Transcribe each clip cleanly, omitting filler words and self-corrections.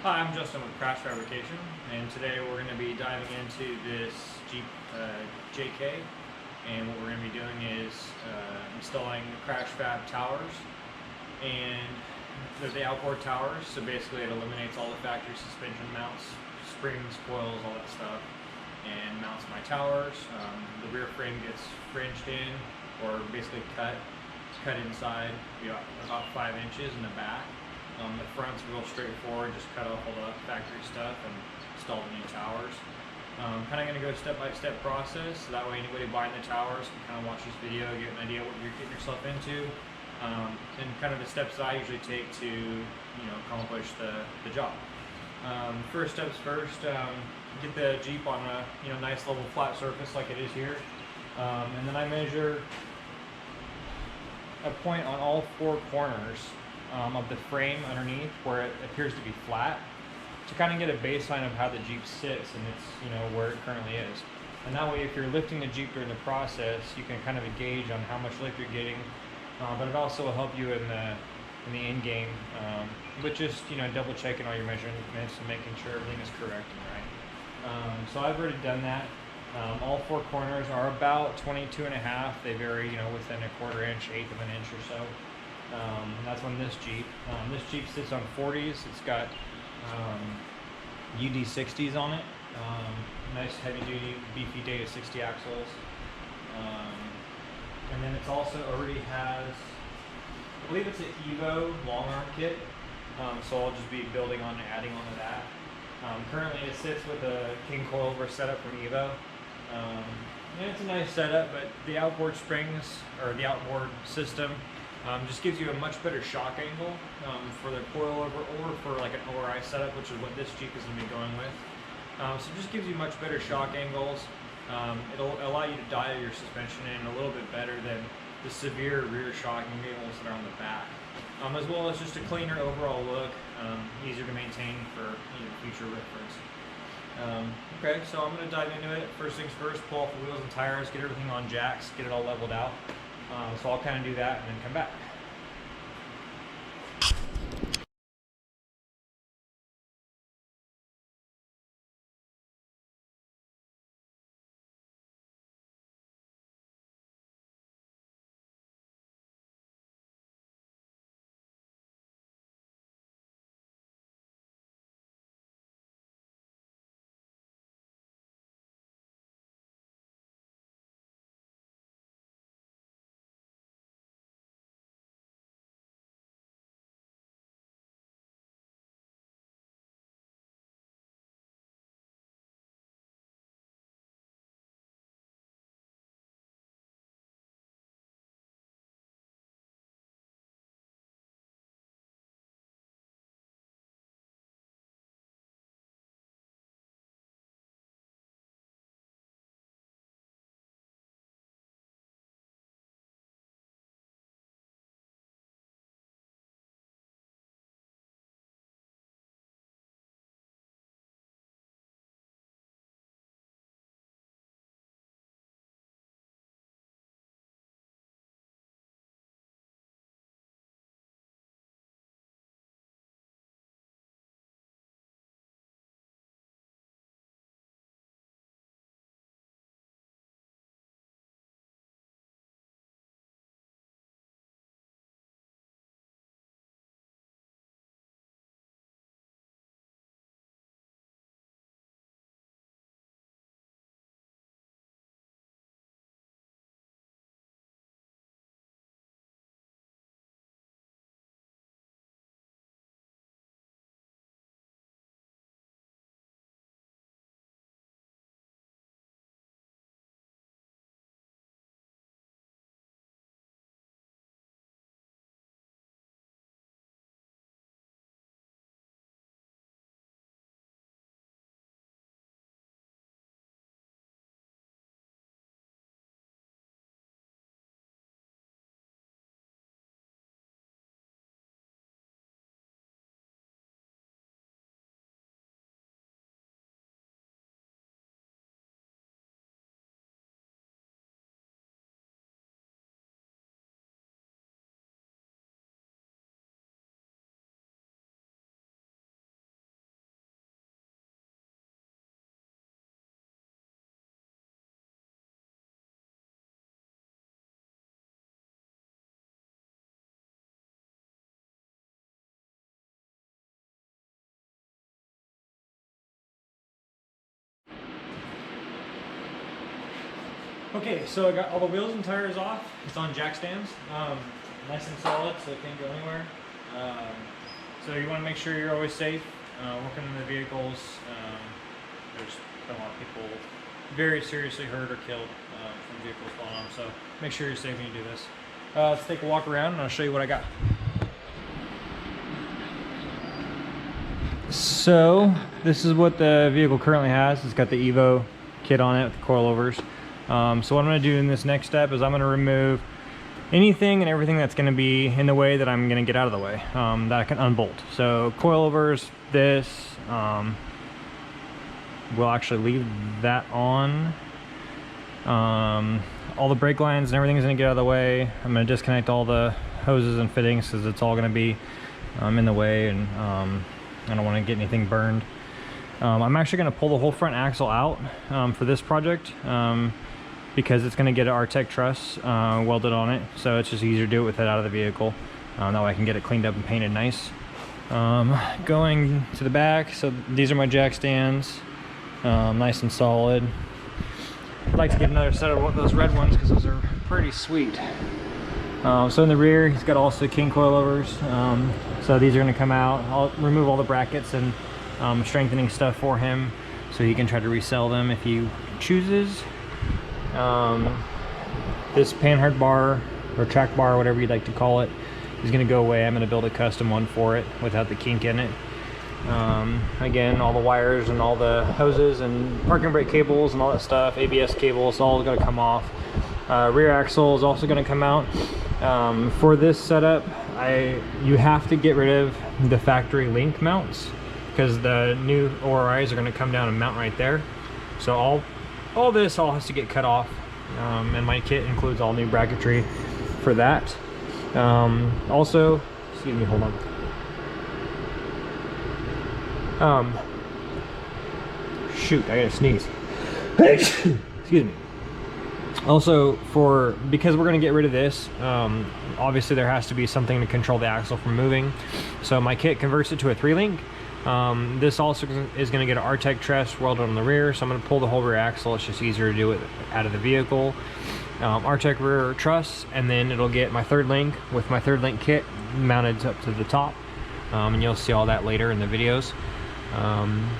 Hi, I'm Justin with Crash Fabrication, and today we're going to be diving into this Jeep JK, and what we're going to be doing is installing KrashFab towers, and they're the outboard towers, so basically it eliminates all the factory suspension mounts, springs, coils, all that stuff, and mounts my towers. The rear frame gets fringed in, or basically cut inside, about 5 inches in the back. The front's real straightforward, just cut off all the factory stuff and install the new towers. Kind of going to go step-by-step process, so that way anybody buying the towers can kind of watch this video, get an idea what you're getting yourself into, and kind of the steps that I usually take to accomplish the job. First steps first, get the Jeep on a nice level flat surface like it is here, and then I measure a point on all 4 corners of the frame underneath where it appears to be flat, to kind of get a baseline of how the Jeep sits and it's where it currently is. And that way, if you're lifting the Jeep during the process, you can kind of gauge on how much lift you're getting, but it also will help you in the end game with just double checking all your measurements and making sure everything is correct and right. So I've already done that. All 4 corners are about 22.5. They vary, within a 1/4 inch, 1/8 of an inch or so. That's on this Jeep. This Jeep sits on 40s. It's got UD60s on it. Nice heavy duty, beefy Data 60 axles. And then it's also already has, I believe it's an Evo long arm kit. So I'll just be adding on to that. Currently it sits with a king coilover setup from Evo. And it's a nice setup, but the outboard springs, or the outboard system, just gives you a much better shock angle for the coilover, or for like an ORI setup, which is what this Jeep is going to be going with. So it just gives you much better shock angles. It'll allow you to dial your suspension in a little bit better than the severe rear shocking angles that are on the back. As well as just a cleaner overall look, easier to maintain for future reference. Okay, so I'm going to dive into it. First things first, pull off the wheels and tires, get everything on jacks, get it all leveled out. So I'll kind of do that and then come back. Okay, so I got all the wheels and tires off. It's on jack stands, nice and solid, so it can't go anywhere. So you want to make sure you're always safe working in the vehicles. There's been a lot of people very seriously hurt or killed from vehicles falling on them, so make sure you're safe when you do this. Let's take a walk around and I'll show you what I got. So this is what the vehicle currently has. It's got the Evo kit on it with the coilovers. So what I'm going to do in this next step is I'm going to remove anything and everything that's going to be in the way that I'm going to get out of the way, that I can unbolt. So coilovers, this, we'll actually leave that on. All the brake lines and everything is going to get out of the way. I'm going to disconnect all the hoses and fittings because it's all going to be in the way, and I don't want to get anything burned. I'm actually going to pull the whole front axle out for this project because it's going to get an R-Tech truss welded on it, so it's just easier to do it with it out of the vehicle. That way I can get it cleaned up and painted nice. Going to the back, so these are my jack stands, nice and solid. I'd like to get another set of those red ones because those are pretty sweet. So in the rear, he's got also King coilovers. So these are going to come out. I'll remove all the brackets and strengthening stuff for him so he can try to resell them if he chooses. This panhard bar or track bar, whatever you'd like to call it, is going to go away. I'm going to build a custom one for it without the kink in it. Again, all the wires and all the hoses and parking brake cables and all that stuff, ABS cables, all going to come off. Rear axle is also going to come out. For this setup, you have to get rid of the factory link mounts because the new ORIs are going to come down and mount right there. So all this all has to get cut off, and my kit includes all new bracketry for that. Also, excuse me, hold on. Shoot, I gotta sneeze. Excuse me. Also, because we're going to get rid of this, obviously there has to be something to control the axle from moving. So my kit converts it to a 3-link. This also is going to get an R-Tech truss welded on the rear, so I'm going to pull the whole rear axle. It's just easier to do it out of the vehicle. R-Tech rear truss, and then it'll get my 3rd link with my 3rd link kit mounted up to the top. And you'll see all that later in the videos.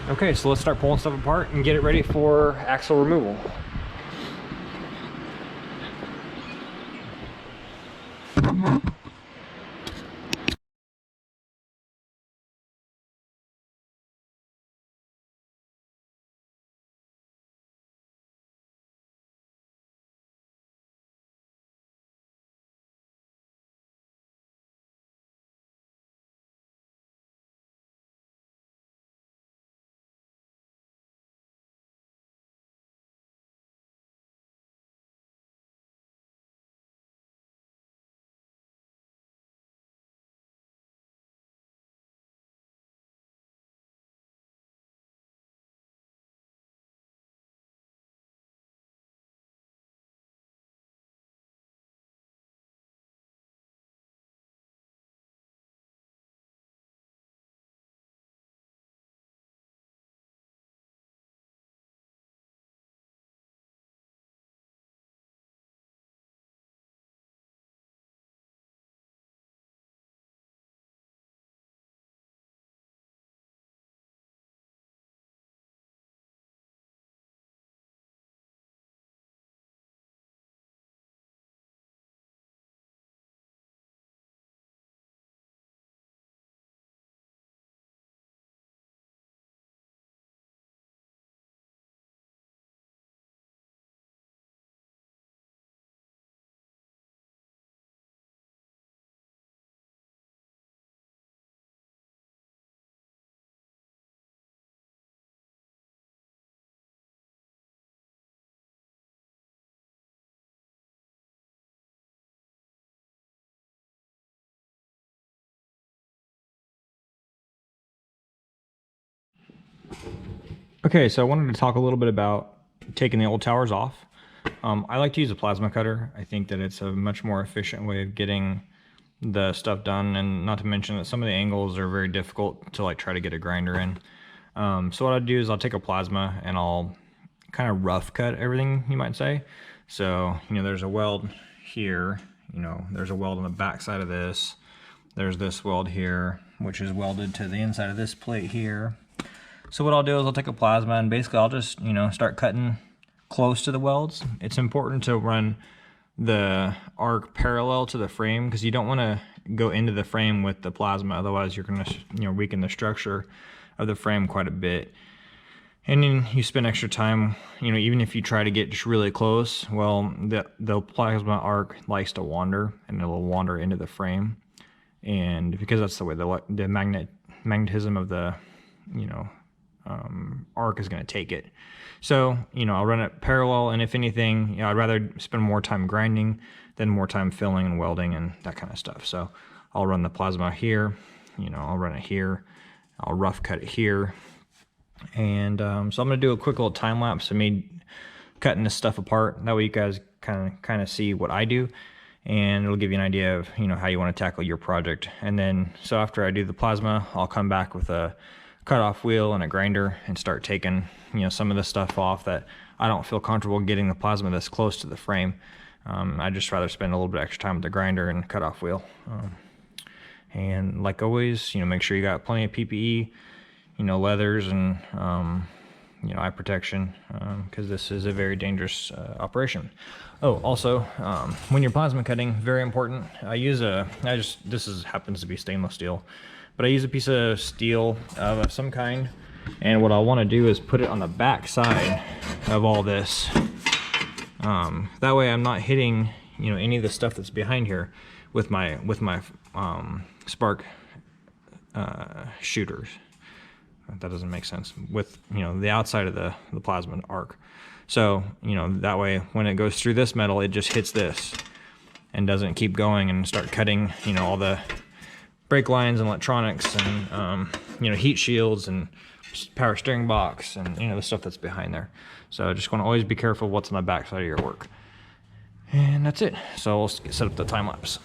Okay, so let's start pulling stuff apart and get it ready for axle removal. Okay, so I wanted to talk a little bit about taking the old towers off. I like to use a plasma cutter. I think that it's a much more efficient way of getting the stuff done, and not to mention that some of the angles are very difficult to try to get a grinder in. So what I'll do is I'll take a plasma and I'll kind of rough cut everything, you might say. So, you know, there's a weld here, you know, there's a weld on the back side of this. There's this weld here, which is welded to the inside of this plate here. So what I'll do is I'll take a plasma and basically I'll just, you know, start cutting close to the welds. It's important to run the arc parallel to the frame because you don't want to go into the frame with the plasma, otherwise you're going to, you know, weaken the structure of the frame quite a bit. And then you spend extra time, you know, even if you try to get just really close, well, the plasma arc likes to wander and it'll wander into the frame. And because that's the way the magnetism of the, you know, arc is going to take it. So, you know, I'll run it parallel, and if anything, you know, I'd rather spend more time grinding than more time filling and welding and that kind of stuff. So I'll run the plasma here, you know, I'll run it here, I'll rough cut it here. And so I'm going to do a quick little time lapse of me cutting this stuff apart. That way you guys kind of see what I do, and it'll give you an idea of, you know, how you want to tackle your project. And then, so after I do the plasma, I'll come back with a cutoff wheel and a grinder and start taking, you know, some of the stuff off that I don't feel comfortable getting the plasma this close to the frame. I'd just rather spend a little bit extra time with the grinder and cutoff wheel. And like always, you know, make sure you got plenty of PPE, you know, leathers and, you know, eye protection, because this is a very dangerous operation. Oh, also, when you're plasma cutting, very important, this happens to be stainless steel, but I use a piece of steel of some kind, and what I want to do is put it on the back side of all this. That way I'm not hitting, you know, any of the stuff that's behind here with my spark shooters. That doesn't make sense, with, you know, the outside of the plasma arc. So, you know, that way when it goes through this metal, it just hits this and doesn't keep going and start cutting, you know, all the brake lines and electronics and, you know, heat shields and power steering box and, you know, the stuff that's behind there. So just want to always be careful what's on the back side of your work. And that's it. So we'll set up the time lapse.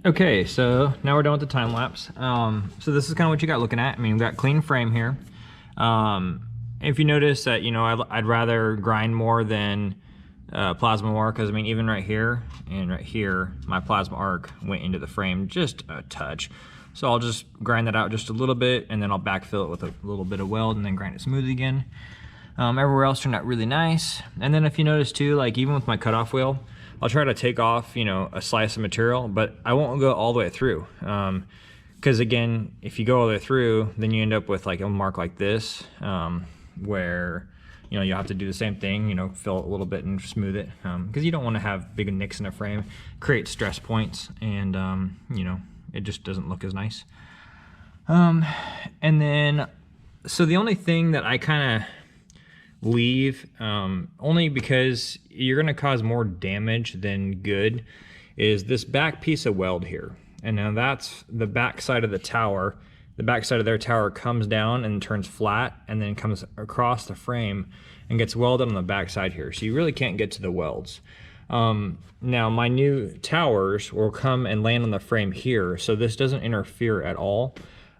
Okay, so now we're done with the time lapse. So this is kind of what you got looking at. I mean, we've got clean frame here. If you notice that, you know, I'd rather grind more than plasma more, because I mean, even right here and right here, my plasma arc went into the frame just a touch. So I'll just grind that out just a little bit, and then I'll backfill it with a little bit of weld and then grind it smooth again. Everywhere else turned out really nice. And then if you notice too, like even with my cutoff wheel, I'll try to take off, you know, a slice of material, but I won't go all the way through. Because again, if you go all the way through, then you end up with like a mark like this, where, you know, you'll have to do the same thing, you know, fill it a little bit and smooth it. Because you don't want to have big nicks in a frame, create stress points, and, you know, it just doesn't look as nice. And then, so the only thing that I kind of leave, only because you're going to cause more damage than good, is this back piece of weld here. And now that's the back side of the tower. The back side of their tower comes down and turns flat and then comes across the frame and gets welded on the back side here. So you really can't get to the welds. Now my new towers will come and land on the frame here, so this doesn't interfere at all.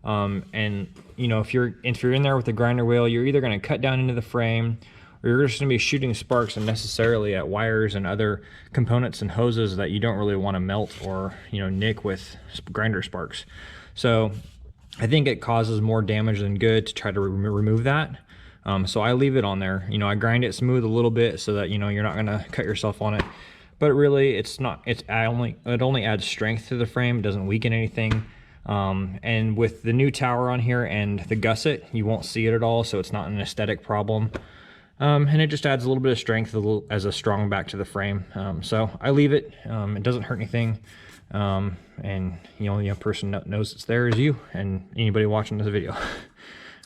And you know, if you're in there with the grinder wheel, you're either going to cut down into the frame, or you're just going to be shooting sparks unnecessarily at wires and other components and hoses that you don't really want to melt or, you know, nick with grinder sparks. So I think it causes more damage than good to try to remove that. So I leave it on there. You know, I grind it smooth a little bit so that, you know, you're not going to cut yourself on it. But really, it only adds strength to the frame. It doesn't weaken anything. And with the new tower on here and the gusset, you won't see it at all, so it's not an aesthetic problem. And it just adds a little bit of strength as a strong back to the frame. So I leave it. It doesn't hurt anything. And the only person that knows it's there is you and anybody watching this video.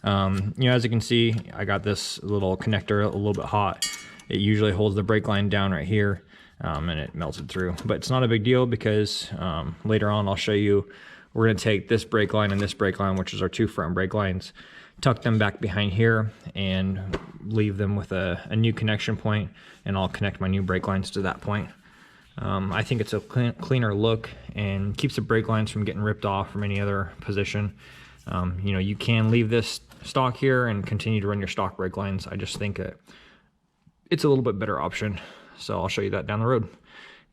You know, as you can see, I got this little connector a little bit hot. It usually holds the brake line down right here, and it melted through. But it's not a big deal because later on I'll show you, we're going to take this brake line and this brake line, which is our two front brake lines, tuck them back behind here and leave them with a new connection point, and I'll connect my new brake lines to that point. I think it's a cleaner look and keeps the brake lines from getting ripped off from any other position. You know, you can leave this stock here and continue to run your stock brake lines. I just think it's a little bit better option. So I'll show you that down the road.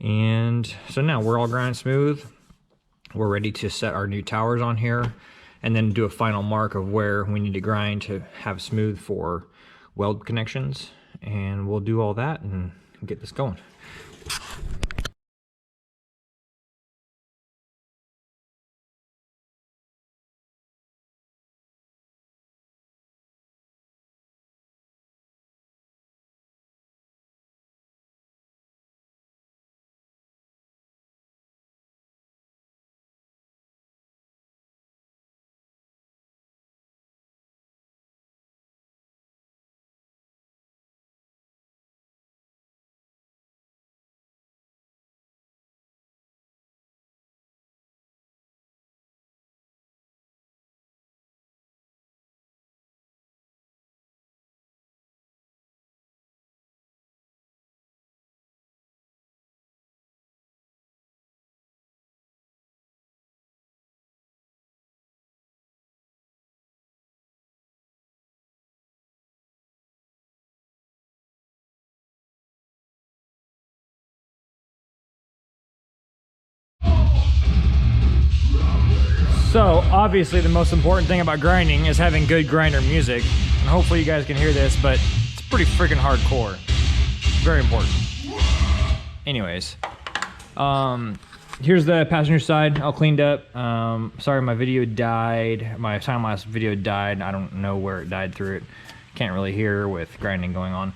And so now we're all ground smooth. We're ready to set our new towers on here and then do a final mark of where we need to grind to have smooth for weld connections. And we'll do all that and get this going. So obviously the most important thing about grinding is having good grinder music. And hopefully you guys can hear this, but it's pretty freaking hardcore. Very important. Anyways, here's the passenger side all cleaned up. Sorry my video died. My time-lapse video died. I don't know where it died through it. Can't really hear with grinding going on.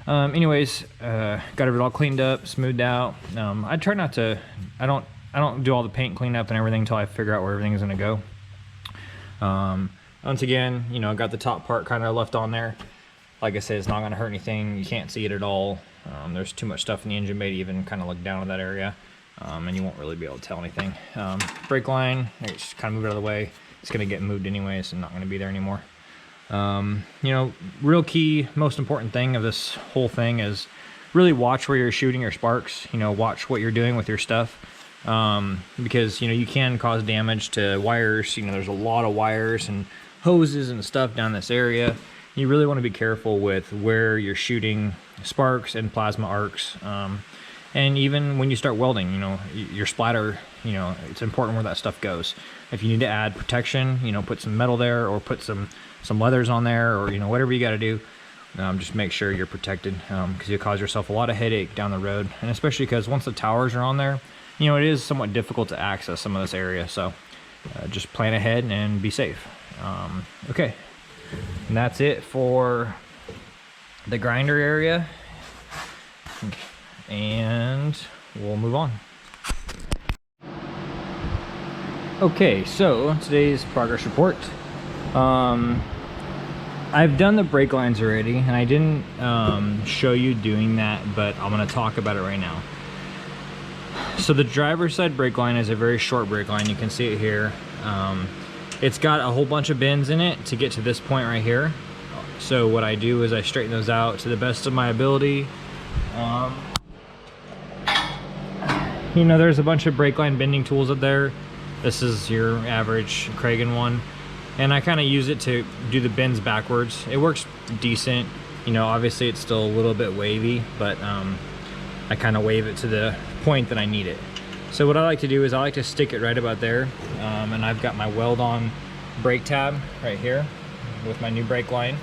Anyways, got it all cleaned up, smoothed out. I try not to, I don't do all the paint cleanup and everything until I figure out where everything is gonna go. Once again, you know, got the top part kind of left on there. Like I said, it's not gonna hurt anything. You can't see it at all. There's too much stuff in the engine bay to even kind of look down at that area. And you won't really be able to tell anything. Brake line, just kind of move it out of the way. It's gonna get moved anyways and not gonna be there anymore. You know, real key, most important thing of this whole thing is really watch where you're shooting your sparks. You know, watch what you're doing with your stuff. Because, you know, you can cause damage to wires. You know, there's a lot of wires and hoses and stuff down this area. You really want to be careful with where you're shooting sparks and plasma arcs. And even when you start welding, you know, your splatter, you know, it's important where that stuff goes. If you need to add protection, you know, put some metal there or put some leathers on there, or, you know, whatever you got to do. Just make sure you're protected, because you'll cause yourself a lot of headache down the road. And especially because once the towers are on there, you know, it is somewhat difficult to access some of this area. So just plan ahead and be safe. Okay, and that's it for the grinder area. And we'll move on. Okay, so today's progress report. I've done the brake lines already, and I didn't show you doing that, but I'm going to talk about it right now. So the driver's side brake line is a very short brake line. You can see it here. It's got a whole bunch of bends in it to get to this point right here. So what I do is I straighten those out to the best of my ability. You know, there's a bunch of brake line bending tools up there. This is your average Kragen one. And I kind of use it to do the bends backwards. It works decent. You know, obviously it's still a little bit wavy, but I kind of wave it to the point that I need it. So what I like to do is I like to stick it right about there. And I've got my weld-on brake tab right here with my new brake line.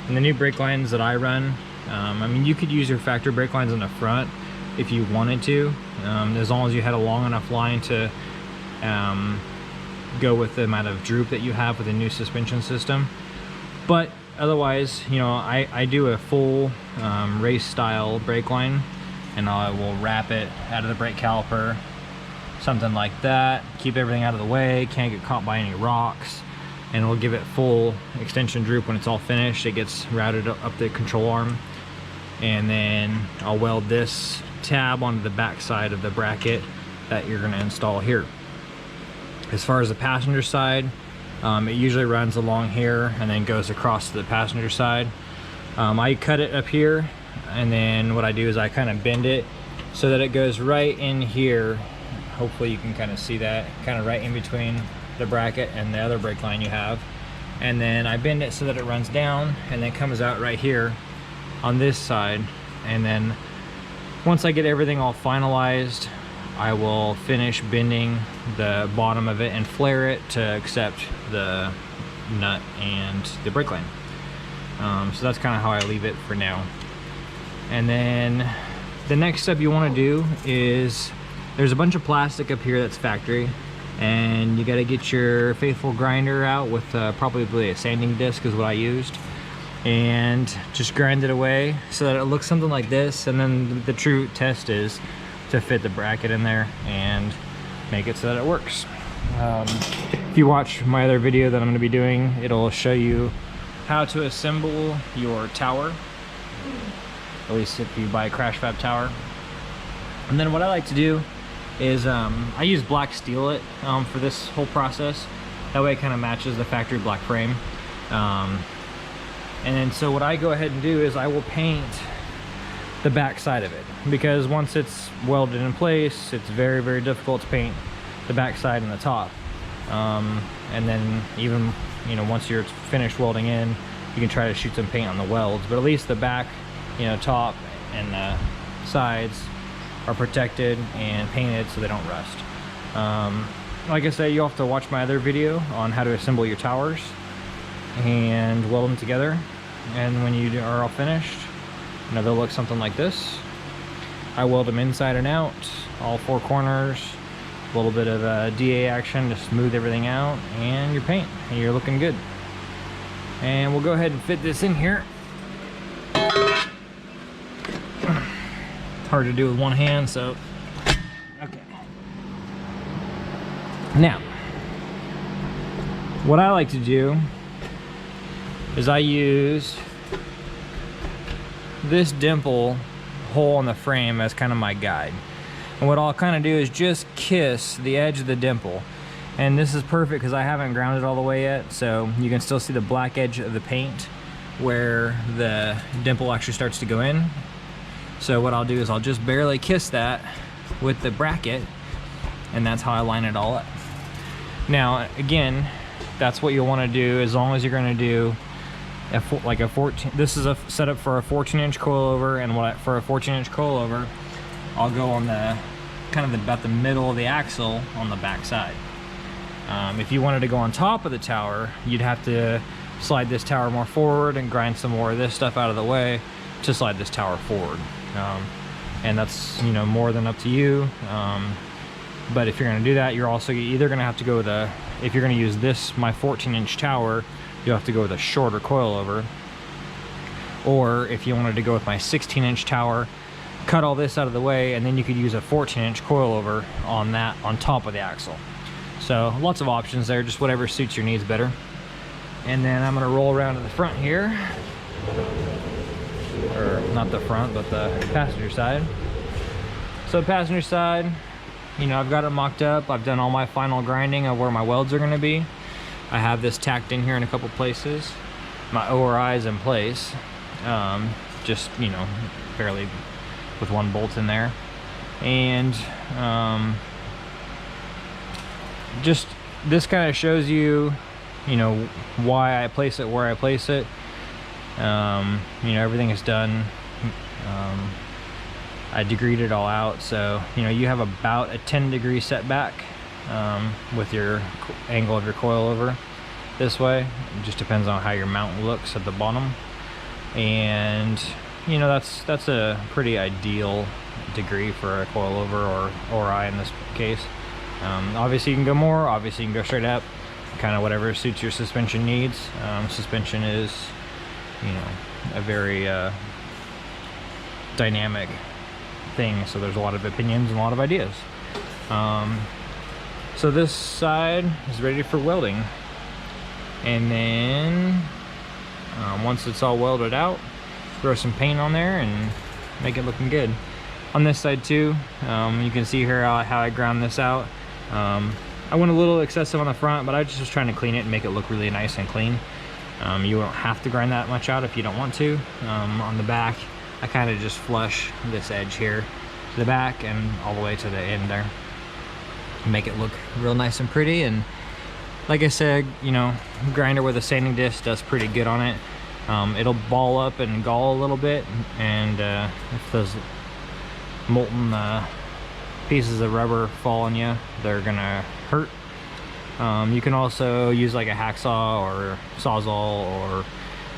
And the new brake lines that I run, I mean, you could use your factory brake lines on the front if you wanted to, as long as you had a long enough line to go with the amount of droop that you have with the new suspension system. But otherwise, you know, I do a full race style brake line, and I will wrap it out of the brake caliper, something like that. Keep everything out of the way, can't get caught by any rocks, and we'll give it full extension droop when it's all finished. It gets routed up the control arm, and then I'll weld this tab onto the back side of the bracket that you're going to install here. As far as the passenger side, it usually runs along here and then goes across to the passenger side. I cut it up here, and then what I do is I kind of bend it so that it goes right in here. Hopefully you can kind of see that, kind of right in between the bracket and the other brake line you have. And then I bend it so that it runs down and then comes out right here on this side. And then once I get everything all finalized, I will finish bending the bottom of it and flare it to accept the nut and the brake line. So that's kind of how I leave it for now. And then the next step you want to do is, there's a bunch of plastic up here that's factory, and you got to get your faithful grinder out with probably a sanding disc is what I used, and just grind it away so that it looks something like this. And then the true test is to fit the bracket in there and make it so that it works. If you watch my other video that I'm going to be doing, it'll show you how to assemble your tower, at least if you buy a KrashFab tower. And then what I like to do is I use black steel for this whole process. That way it kind of matches the factory black frame. And then so what I go ahead and do is I will paint the back side of it, because once it's welded in place, it's very, very difficult to paint the back side and the top. And then even, you know, once you're finished welding in, you can try to shoot some paint on the welds, but at least the back, you know, top and sides are protected and painted so they don't rust. Like I said, you'll have to watch my other video on how to assemble your towers and weld them together. And when you are all finished, you know, they'll look something like this. I weld them inside and out, all four corners, a little bit of DA action to smooth everything out, and your paint, and you're looking good. And we'll go ahead and fit this in here. Hard to do with one hand, so okay. Now, what I like to do is I use this dimple hole in the frame as kind of my guide. And what I'll kind of do is just kiss the edge of the dimple. And this is perfect because I haven't grounded all the way yet, so you can still see the black edge of the paint where the dimple actually starts to go in. So what I'll do is I'll just barely kiss that with the bracket, and that's how I line it all up. Now again, that's what you'll want to do as long as you're going to do like a 14. This is a setup for a 14-inch coilover, and for a 14-inch coilover, I'll go on the kind of about the middle of the axle on the back side. If you wanted to go on top of the tower, you'd have to slide this tower more forward and grind some more of this stuff out of the way to slide this tower forward. And that's, you know, more than up to you. But if you're going to do that, you're also either going to have to go with if you're going to use this, my 14-inch tower, you'll have to go with a shorter coilover. Or if you wanted to go with my 16-inch tower, cut all this out of the way, and then you could use a 14-inch coilover on that, on top of the axle. So lots of options there, just whatever suits your needs better. And then I'm going to roll around to the front here, or not the front, but the passenger side. So the passenger side, you know, I've got it mocked up. I've done all my final grinding of where my welds are going to be. I have this tacked in here in a couple places. My ORI is in place, just, you know, barely with one bolt in there. And just this kind of shows you, you know, why I place it where I place it. You know, everything is done. I degreed it all out, so you know you have about a 10-degree setback with your angle of your coilover this way. It just depends on how your mount looks at the bottom, and you know that's a pretty ideal degree for a coilover or ORI in this case. Obviously you can go more, obviously you can go straight up, kind of whatever suits your suspension needs. Suspension is, you know, a very dynamic thing, so there's a lot of opinions and a lot of ideas. So this side is ready for welding, and then once it's all welded out, throw some paint on there and make it looking good. On this side too, you can see here how I ground this out. I went a little excessive on the front, but I just was trying to clean it and make it look really nice and clean. You don't have to grind that much out if you don't want to. On the back, I kind of just flush this edge here to the back and all the way to the end there. Make it look real nice and pretty. And like I said, you know, grinder with a sanding disc does pretty good on it. It'll ball up and gall a little bit, and if those molten pieces of rubber fall on you, they're gonna hurt. You can also use like a hacksaw or sawzall or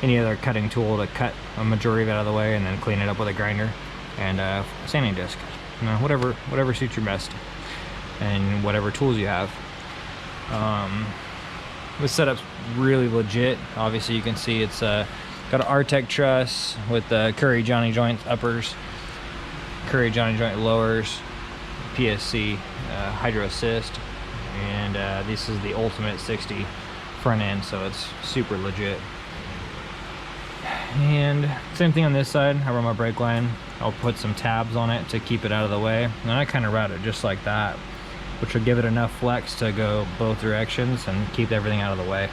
any other cutting tool to cut a majority of it out of the way and then clean it up with a grinder and a sanding disc. You know, whatever suits your best and whatever tools you have. This setup's really legit. Obviously you can see it's got an R-Tech truss with the Curry Johnny joint uppers, Curry Johnny joint lowers, PSC hydro assist, and this is the Ultimate 60 front end, so it's super legit. And same thing on this side. I run my brake line. I'll put some tabs on it to keep it out of the way, and I kind of route it just like that, which will give it enough flex to go both directions and keep everything out of the way.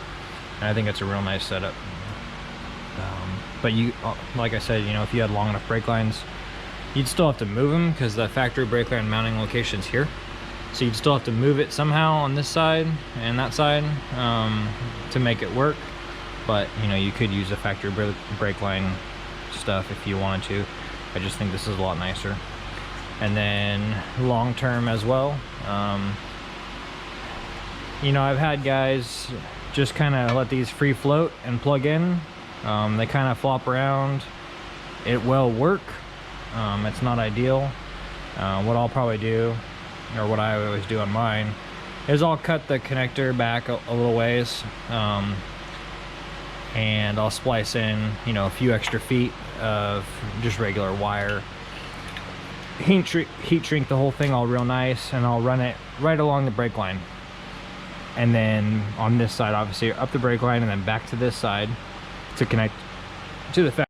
And I think it's a real nice setup. But you, like I said, you know, if you had long enough brake lines, you'd still have to move them because the factory brake line mounting location's here. So you'd still have to move it somehow on this side and that side to make it work. But you know, you could use a factory brake line stuff if you wanted to. I just think this is a lot nicer. And then long term as well, you know, I've had guys just kind of let these free float and plug in. They kind of flop around. It will work. It's not ideal. What I'll probably do, or what I always do on mine, is I'll cut the connector back a little ways, and I'll splice in, you know, a few extra feet of just regular wire. Heat shrink the whole thing all real nice, and I'll run it right along the brake line. And then on this side, obviously, up the brake line and then back to this side to connect to the factory.